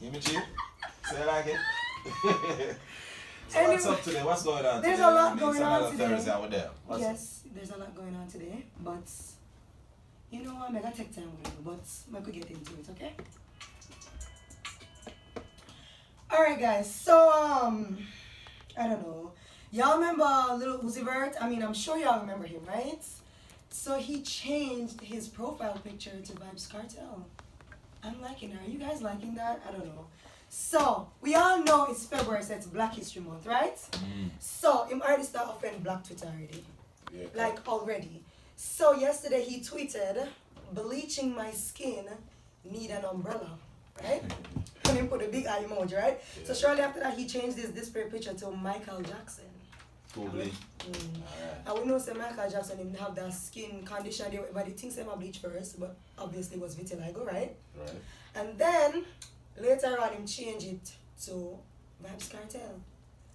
Image? So you like it? So anyway, what's up today? What's going on there's today? A lot going on today. Thursday out there. Yes, there's a lot going on today, but you know what, I'm gonna take time with you, but I could get into it, okay? Alright guys, so I don't know. Y'all remember Lil Uzi Vert? I mean, I'm sure y'all remember him, right? So he changed his profile picture to Vybz Kartel. I'm liking it. Are you guys liking that? I don't know. So, we all know it's February, so it's Black History Month, right? So, him already start offending Black Twitter already. Yeah. Like, already. So, yesterday he tweeted, bleaching my skin, need an umbrella, right? And he put a big eye emoji, right? Yeah. So, shortly after that, he changed his display picture to Michael Jackson. Totally. And we know say Michael Jackson didn't have that skin condition, but he thinks him a bleach first, but obviously it was vitiligo, right? Right. And then later on him changed it to Vybz Kartel.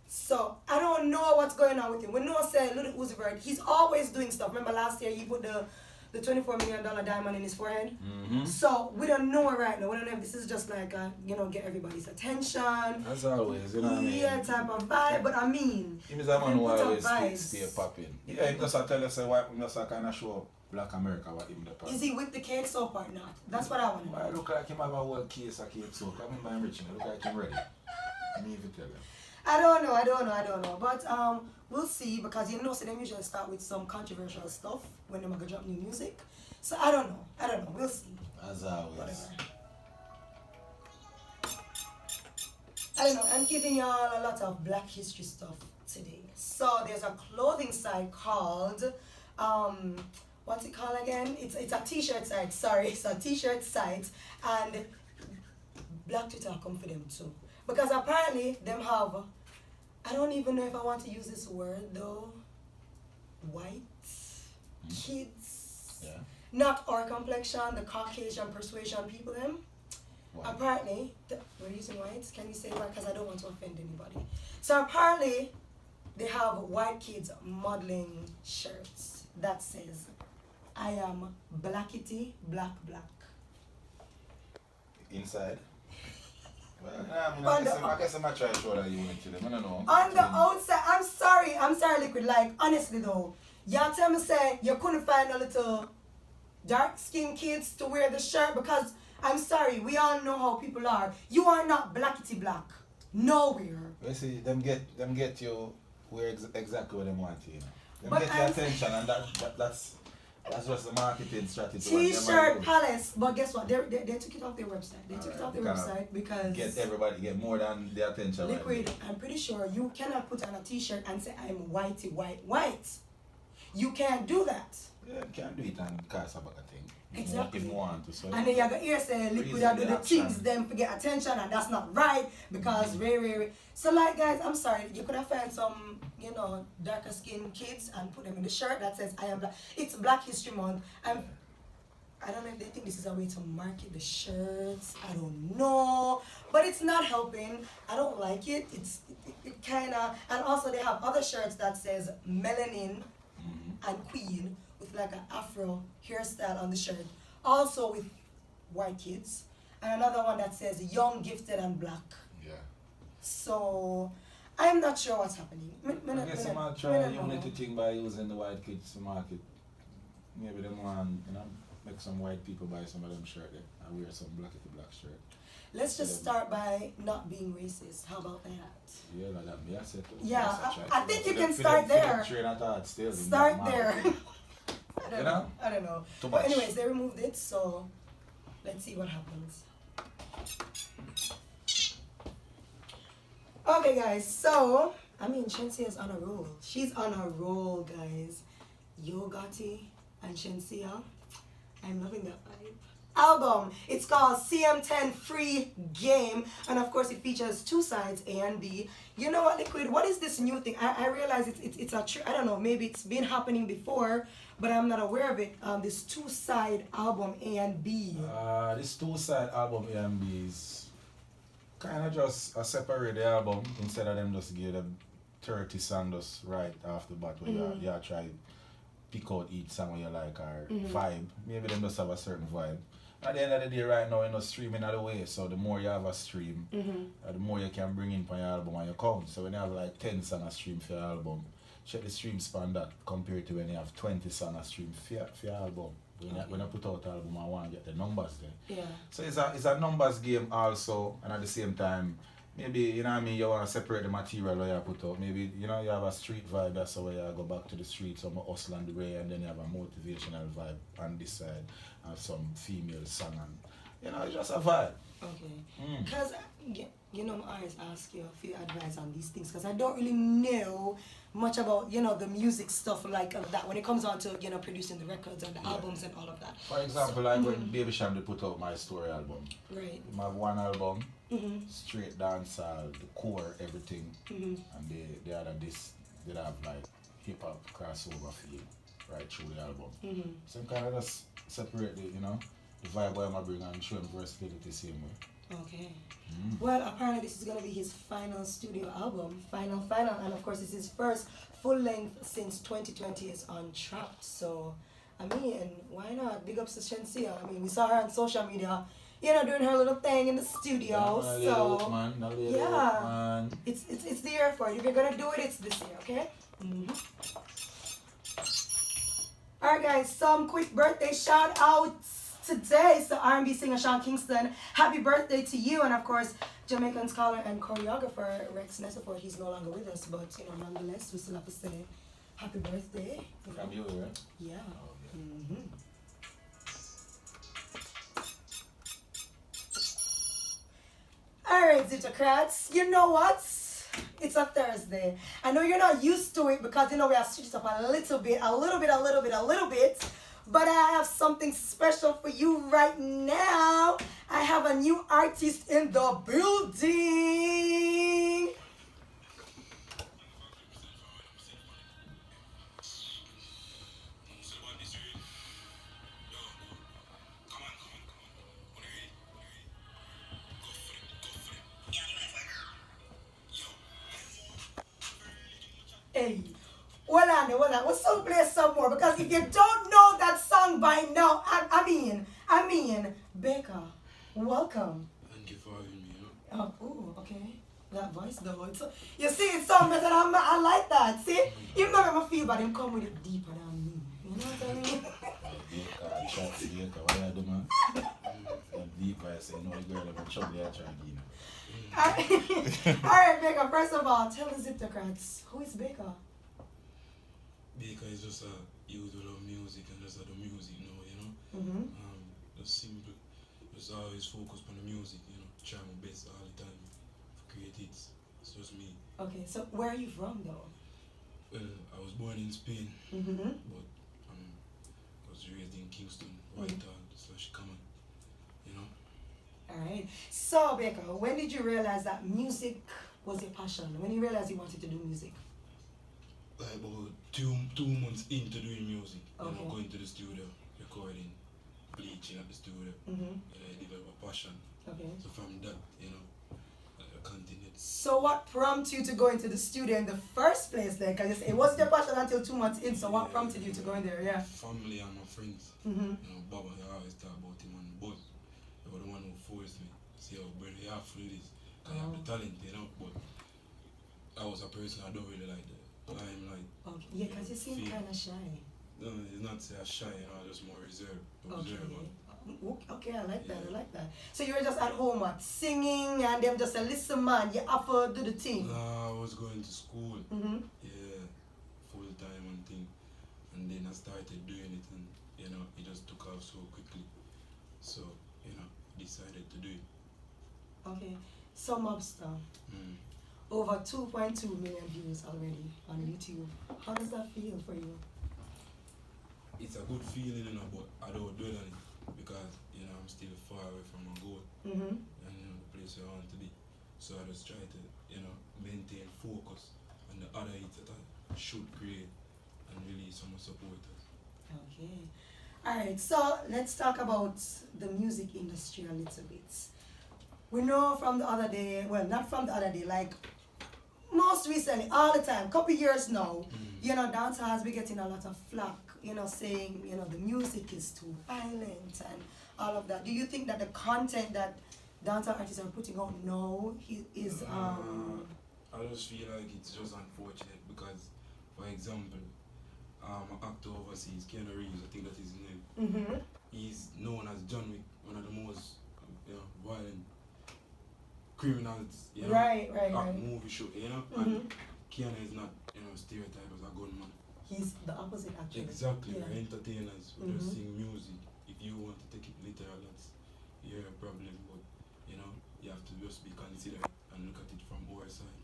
So I don't know what's going on with him. We know say Lil Uzi Vert, he's always doing stuff. Remember last year he put the $24 million diamond in his forehead? So we don't know right now. We don't know if this is just like a, you know, get everybody's attention. As always, you know what I mean? Yeah, type of vibe, but I mean, he is a man who always stay popping. Yeah, he just tell us why he just kind of show Black America what him the part. Is he with the cake soap or not? That's what I want to know. I look like him have a whole case of cake soap. I mean, I'm rich, look like him ready. Me even tell him. I don't know. But we'll see, because you know, so them usually start with some controversial stuff when they're gonna drop new music. So I don't know. We'll see. As always. Whatever. I don't know. I'm giving y'all a lot of Black history stuff today. So there's a clothing site called what's it called again? It's a t-shirt site. Sorry, it's a t-shirt site, and Black Twitter come for them too. Because apparently them have, I don't even know if I want to use this word though, white kids. Yeah. Not our complexion, the Caucasian persuasion people them. Wow. Apparently, we're using whites. Can you say white? Because I don't want to offend anybody. So apparently, they have white kids modeling shirts that says, I am blackity, black, black. Inside? Well, I guess I'm not trying to show that unit to them. I don't know. On the outside, I'm sorry, Liquid. Like, honestly though, y'all tell me say you couldn't find a little dark-skinned kids to wear the shirt, because I'm sorry, we all know how people are. You are not blackity black. Nowhere. You see, them get you wear exactly what they want you, you know. Them get your attention, and that's just the marketing strategy. T-shirt palace, but guess what? They took it off their website. They took it off their website because get more than the attention. Liquid, right? I'm pretty sure you cannot put on a T-shirt and say I'm whitey white. You can't do that. Yeah, you can't do it and cast a thing. Exactly. If you want to. So and then you got here say Liquid do the things them to get attention, and that's not right, because very. So like guys, I'm sorry, you could have found some, you know, darker skinned kids and put them in the shirt that says I am black. It's Black History Month. I don't know if they think this is a way to market the shirts. I don't know, but it's not helping. I don't like it. It kind of, and also they have other shirts that says melanin and queen with like an afro hairstyle on the shirt, also with white kids, and another one that says young, gifted, and black. Yeah. So I'm not sure what's happening. I guess I'm gonna try a unity thing by using the white kids to market. Maybe them want, you know, make some white people buy some of them shirt and wear some blackity black shirt. Let's just start by not being racist. How about that? Yeah, like that. Me, I said yeah, I think you can start there. Start there. I don't know. But anyways, they removed it, so let's see what happens. Okay, guys. So I mean, Shensia is on a roll. She's on a roll, guys. Yo Gotti and Shensia. I'm loving that vibe. Album. It's called CM10 Free Game, and of course it features two sides, A and B. You know what, Liquid? What is this new thing? I realize it's a I don't know. Maybe it's been happening before, but I'm not aware of it. This two-side album, A and B. This two-side album, A and B, is kind of just a separate album instead of them just give them 30 songs right off the bat where you try pick out each song where you like or vibe. Maybe them just have a certain vibe. at the end of the day, right now, streaming out the way. So the more you have a stream, the more you can bring in for your album on your account. So when you have like 10 songs a stream for your album, check the stream span that compared to when you have 20 songs a stream for your album. When I put out an album, I want to get the numbers there. Yeah. So it's a numbers game also, and at the same time, maybe, you know what I mean, you want to separate the material that you put out. Maybe, you know, you have a street vibe, that's the way you go back to the streets, some hustle on the way, and then you have a motivational vibe on this side, and some female song, and, you know, it's just a vibe. Okay. Because, you know, I always ask you for your advice on these things, because I don't really know much about, you know, the music stuff like that when it comes on to, you know, producing the records and the albums and all of that. For example, like when Baby Sham they put out My Story album. Right. I have one album, straight dancehall, the core, everything, and the other this, they have like hip hop crossover feel right through the album. So I'm kind of just separate the, you know, the vibe where I'm bring and show him versatility same way. Okay. Well, apparently this is going to be his final studio album. Final. And of course, it's his first full length since 2020 is on Trapped. So, I mean, why not? Big ups to Shensia. I mean, we saw her on social media, you know, doing her little thing in the studio. It's the year for it. If you're going to do it, it's this year, okay? Alright, guys, some quick birthday shout outs. Today, so R&B singer Sean Kingston, happy birthday to you, and of course Jamaican scholar and choreographer Rex Nesafort. He's no longer with us, but you know, nonetheless, we still have to say happy birthday. From you, right? Yeah. Alright, Zitocrats, you know what? It's a Thursday. I know you're not used to it because you know we have switched up a little bit. But I have something special for you right now. I have a new artist in the building. Hey. Hold on. Let's still play some more because if you don't know that song by now, I mean, BAYKA, welcome. Thank you for having me. Oh, okay. That voice though. You see, it's so method. I like that. See, even though I feel bad, him come with it deeper than me. You know what I mean? BAYKA, what you do, man? Deeper, I say, no, the girl, I'm trouble, I try again. Alright, BAYKA, first of all, tell the Ziptocrats, who is BAYKA? BAYKA is just a youth who love music and just the music now, you know. Just simple. Just always focus on the music, you know. Try my best all the time to create hits. It's just me. Okay, so where are you from though? Well, I was born in Spain, but I was raised in Kingston, Whitehall/Common, you know. Alright, so BAYKA, when did you realize that music was your passion? When you realized you wanted to do music? Like about two months into doing music, you know, going to the studio, recording, bleaching at the studio, I developed a passion. Okay. So from that, you know, I continued. So what prompted you to go into the studio in the first place then? Because it wasn't your passion until 2 months in, so what prompted you to go in there, yeah? Family and my friends. You know, Baba, I always talk about him and boss. They were the one who forced me. See, oh, brother, you have to do this. Because I have the talent, you know, but I was a person I don't really like the limelight. Okay, yeah, because you seem kind of shy. No, it's not say I'm shy, you know, I'm just more reserved. Okay, I like that. So you were just at home, what, singing, and them just a listen, man, you have to do the thing? No, I was going to school, yeah, full time and thing. And then I started doing it and, you know, it just took off so quickly. So, you know, decided to do it. Okay, so Mobster. Over 2.2 million views already on YouTube. How does that feel for you? It's a good feeling, you know, but I don't dwell on it because, you know, I'm still far away from my goal and, you know, the place where I want to be. So I just try to, you know, maintain focus on the other hits that I should create and release some supporters. Okay. Alright, so let's talk about the music industry a little bit. We know from the other day, well, not from the other day, like most recently, all the time, couple years now, you know, dancehall has been getting a lot of flack you know, saying, you know, the music is too violent and all of that. Do you think that the content that dancehall artists are putting out now is I just feel like it's just unfortunate because, for example, an actor overseas, Keanu Reeves, I think that is his name. He's known as John Wick, one of the most violent criminals, right. movie show, and Keanu is not, stereotyped as a gunman. He's the opposite, actually. Exactly, we're entertainers, we just sing music. If you want to take it literal, that's your problem, but you have to just be considerate and look at it from our side.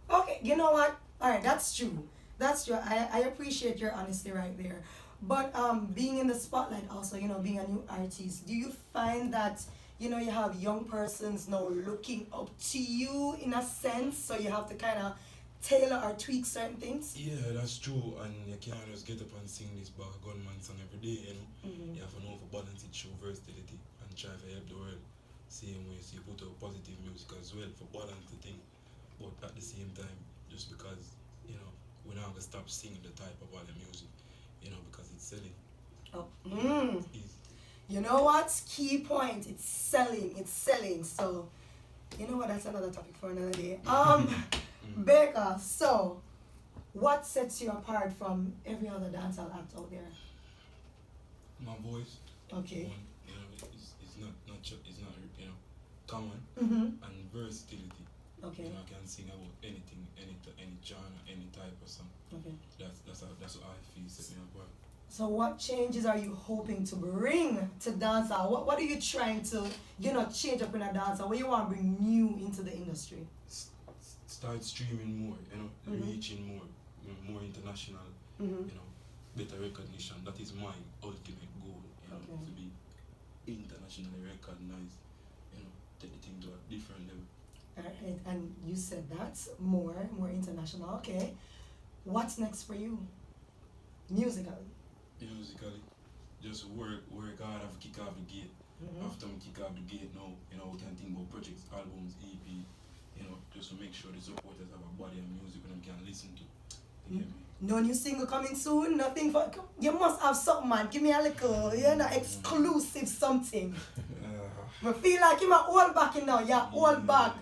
Okay, you know what? Alright, that's true. That's true. I appreciate your honesty right there. But being in the spotlight also, being a new artist, do you find that, you have young persons now looking up to you in a sense, so you have to kind of tailor or tweak certain things? Yeah, that's true, and you can't just get up and sing this BAYKA gunman song every day, You have to know for balance it, show versatility, and try to help the world. Same way, so you put out positive music as well for balance the thing, but at the same time, just because, we're not going to stop singing the type of other music, because it's selling. Oh. You know what? Key point. It's selling. So, you know what? That's another topic for another day. BAYKA, so what sets you apart from every other dancehall act out there? My voice. Okay. It's not common and versatility. Okay. I can sing about anything, any genre, any type of song. Okay. That's what I feel set me apart. So what changes are you hoping to bring to dancehall? What are you trying to, change up in a dancehall? What do you want to bring new into the industry? Start streaming more, reaching more international, better recognition. That is my ultimate goal, to be internationally recognized, take the thing to a different level. Alright, and you said that's more international. Okay, what's next for you? Musically, just work hard and kick off the gate. After we kick off the gate now, we can think about projects, albums, EP, just to make sure the supporters have a body of music and can listen to. You get me? No new single coming soon? Nothing for... You must have something, man. Give me a little, exclusive something. I feel like you're all back in now. You're all back.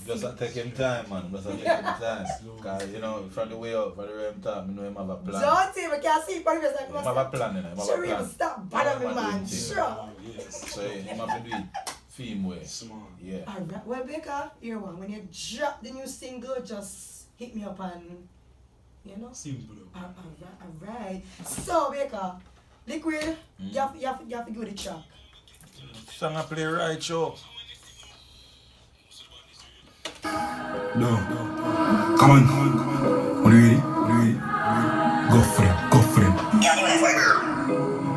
Just take him time, man. Just take him time. Because, from the way up, from the way I'm talking, him have a plan. Don't even can see for you. Him have a plan, Sure, you stop bothering me, man. Sure. So, him have to do it theme way. Smart. Yeah. Alright, well, BAYKA, here one. When you drop the new single, just hit me up and, Simple. Alright. So, BAYKA, Liquid, you have to give it a track. Song I play right, show. No. Come on. Are you ready? Go for them.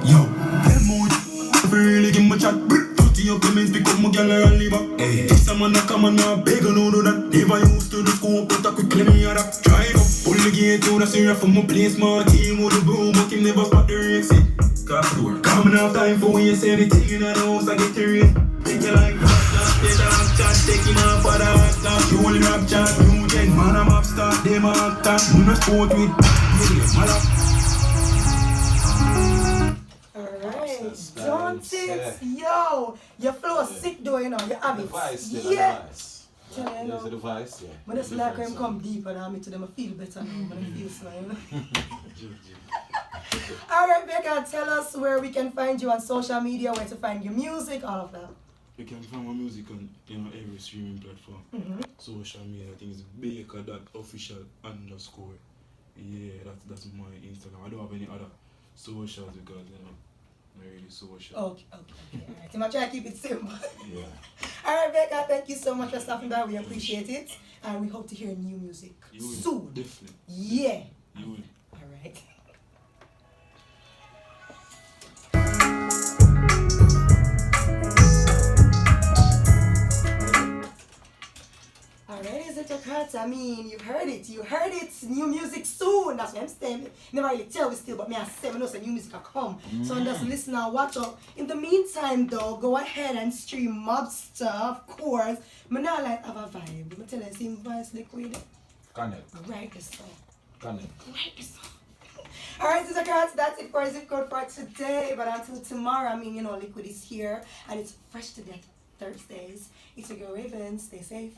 Yo, them mood. If you really give me a chat, dirty your comments become my girl and leave up. This a man a come and a beg and no do that. Never used to the school, but I quickly me a rap. Drive up, pull the gate out, that's here from my place. My team with the broom, but him never spot the exit. Coming out time for when you say everything in the house, I get the rain. Take you like that, chat, taking off for the actor. You only rap chat, new gen, man a mobster, them a actor. You no sport with, Alright, don't it? Yo, your flow is sick though, you have it. Yeah. There's a device, yeah. But it's like him come deeper than me to them, I feel better now, but I feel slow, Alright, BAYKA, tell us where we can find you on social media, where to find your music, all of that. You can find my music on every streaming platform. Social media, I think it's BAYKA.official_. Yeah, that's my Instagram. I don't have any other socials because not really social. Okay. Alright, I'm trying to keep it simple. Yeah. Alright, BAYKA, thank you so much for stopping by. We appreciate it. And we hope to hear new music soon. Definitely. Yeah. You will. Alright. Alright, is it a cut? I mean, you heard it. New music soon. That's what I'm saying. Never really tell me still, but me I say, I know some new music will come. So just listen and watch up. In the meantime, though, go ahead and stream MOBSTER, of course. Me not like have a vibe. Me tell you, same voice, Liquid. Connect. Write the song. Connect. Write the song. Alright, sister cats, that's it for Zip Code for today. But until tomorrow, Liquid is here and it's Fresh to Death Thursdays. It's your girl Raven. Stay safe.